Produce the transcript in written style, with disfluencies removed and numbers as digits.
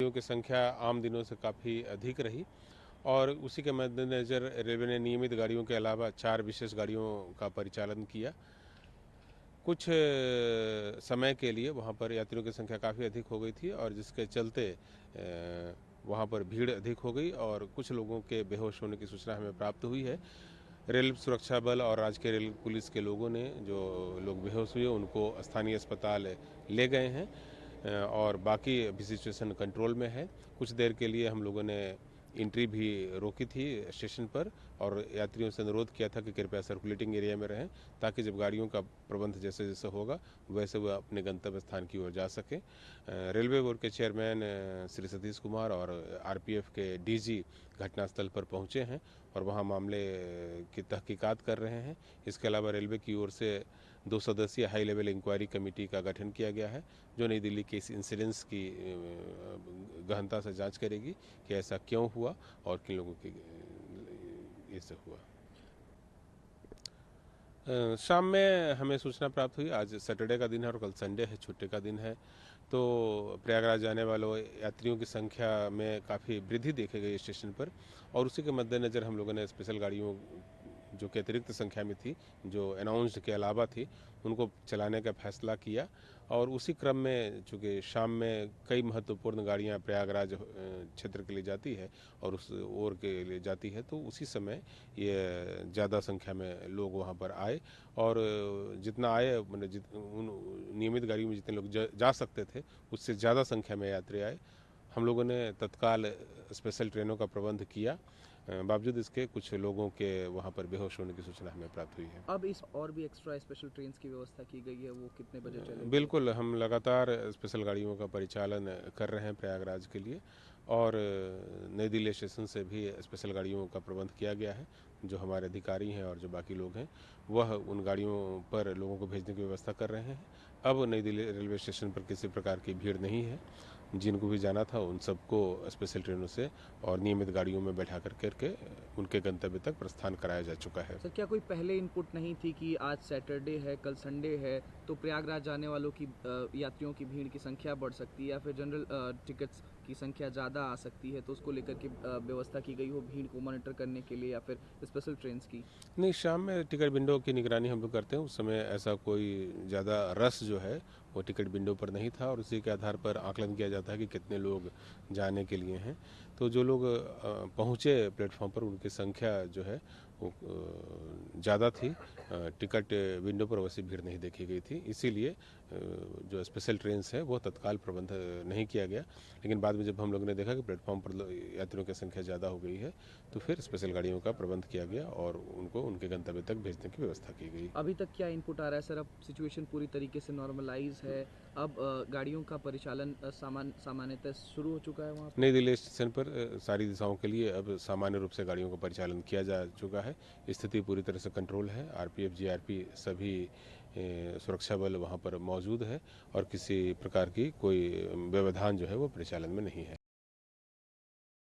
यात्रियों की संख्या आम दिनों से काफ़ी अधिक रही और उसी के मद्देनज़र रेलवे ने नियमित गाड़ियों के अलावा 4 विशेष गाड़ियों का परिचालन किया। कुछ समय के लिए वहाँ पर यात्रियों की संख्या काफ़ी अधिक हो गई थी और जिसके चलते वहाँ पर भीड़ अधिक हो गई और कुछ लोगों के बेहोश होने की सूचना हमें प्राप्त हुई है। रेल सुरक्षा बल और राज्य के रेल पुलिस के लोगों ने जो लोग बेहोश हुए उनको स्थानीय अस्पताल ले गए हैं और बाकी अभी सिचुएशन कंट्रोल में है। कुछ देर के लिए हम लोगों ने एंट्री भी रोकी थी स्टेशन पर और यात्रियों से अनुरोध किया था कि कृपया सर्कुलेटिंग एरिया में रहें ताकि जब गाड़ियों का प्रबंध जैसे जैसे होगा वैसे वह अपने गंतव्य स्थान की ओर जा सके। रेलवे बोर्ड के चेयरमैन श्री सतीश कुमार और आरपीएफ के डीजी घटनास्थल पर पहुंचे हैं और वहां मामले की तहकीकात कर रहे हैं। इसके अलावा रेलवे की ओर से 2 सदस्यीय हाई लेवल इंक्वायरी कमेटी का गठन किया गया है जो नई दिल्ली के इस इंसिडेंस की गहनता से जांच करेगी कि ऐसा क्यों हुआ और किन लोगों की इससे हुआ। शाम में हमें सूचना प्राप्त हुई, आज सैटरडे का दिन है और कल संडे है, छुट्टी का दिन है, तो प्रयागराज जाने वालों यात्रियों की संख्या में काफ़ी वृद्धि देखी गई स्टेशन पर और उसी के मद्देनज़र हम लोगों ने स्पेशल गाड़ियों जो कि अतिरिक्त संख्या में थी, जो अनाउंस्ड के अलावा थी, उनको चलाने का फैसला किया और उसी क्रम में चूँकि शाम में कई महत्वपूर्ण गाड़ियाँ प्रयागराज क्षेत्र के लिए जाती है और उस ओर के लिए जाती है, तो उसी समय ये ज़्यादा संख्या में लोग वहाँ पर आए और जितना आए मतलब उन नियमित गाड़ियों में जितने लोग जा सकते थे उससे ज़्यादा संख्या में यात्री आए। हम लोगों ने तत्काल स्पेशल ट्रेनों का प्रबंध किया, बावजूद इसके कुछ लोगों के वहाँ पर बेहोश होने की सूचना हमें प्राप्त हुई है। अब इस और भी एक्स्ट्रा स्पेशल ट्रेन्स की व्यवस्था की गई है, वो कितने बजे चलेंगी? बिल्कुल, हम लगातार स्पेशल गाड़ियों का परिचालन कर रहे हैं प्रयागराज के लिए और नई दिल्ली स्टेशन से भी स्पेशल गाड़ियों का प्रबंध किया गया है। जो हमारे अधिकारी हैं और जो बाकी लोग हैं वह उन गाड़ियों पर लोगों को भेजने की व्यवस्था कर रहे हैं। अब नई दिल्ली रेलवे स्टेशन पर किसी प्रकार की भीड़ नहीं है। जिनको भी जाना था उन सबको स्पेशल ट्रेनों से और नियमित गाड़ियों में बैठा करके उनके गंतव्य तक प्रस्थान कराया जा चुका है। सर, क्या कोई पहले इनपुट नहीं थी कि आज सैटरडे है, कल संडे है, तो प्रयागराज जाने वालों की यात्रियों की भीड़ की संख्या बढ़ सकती है या फिर जनरल टिकट्स की संख्या ज़्यादा आ सकती है, तो उसको लेकर के व्यवस्था की गई हो भीड़ को मॉनिटर करने के लिए या फिर स्पेशल ट्रेन्स की? नहीं, शाम में टिकट विंडो की निगरानी हम लोग करते हैं, उस समय ऐसा कोई ज़्यादा रश जो है वो टिकट विंडो पर नहीं था और उसी के आधार पर आकलन किया जाता है कि कितने लोग जाने के लिए हैं। तो जो लोग पहुँचे प्लेटफॉर्म पर उनकी संख्या जो है वो ज़्यादा थी। टिकट विंडो पर वैसी भीड़ नहीं देखी गई थी, इसीलिए जो स्पेशल ट्रेन्स हैं वो तत्काल प्रबंध नहीं किया गया। लेकिन बाद में जब हम लोगों ने देखा कि प्लेटफॉर्म पर यात्रियों की संख्या ज़्यादा हो गई है तो फिर स्पेशल गाड़ियों का प्रबंध किया गया और उनको उनके गंतव्य तक भेजने की व्यवस्था की गई। अभी तक क्या इनपुट आ रहा है सर? अब सिचुएशन पूरी तरीके से नॉर्मलाइज है, अब गाड़ियों का परिचालन सामान्यतः शुरू हो चुका है वहाँ पर? नई दिल्ली स्टेशन पर सारी दिशाओं के लिए अब सामान्य रूप से गाड़ियों का परिचालन किया जा चुका है। स्थिति पूरी तरह से कंट्रोल है। आरपीएफ, जीआरपी सभी सुरक्षा बल वहाँ पर मौजूद है और किसी प्रकार की कोई व्यवधान जो है वो परिचालन में नहीं है।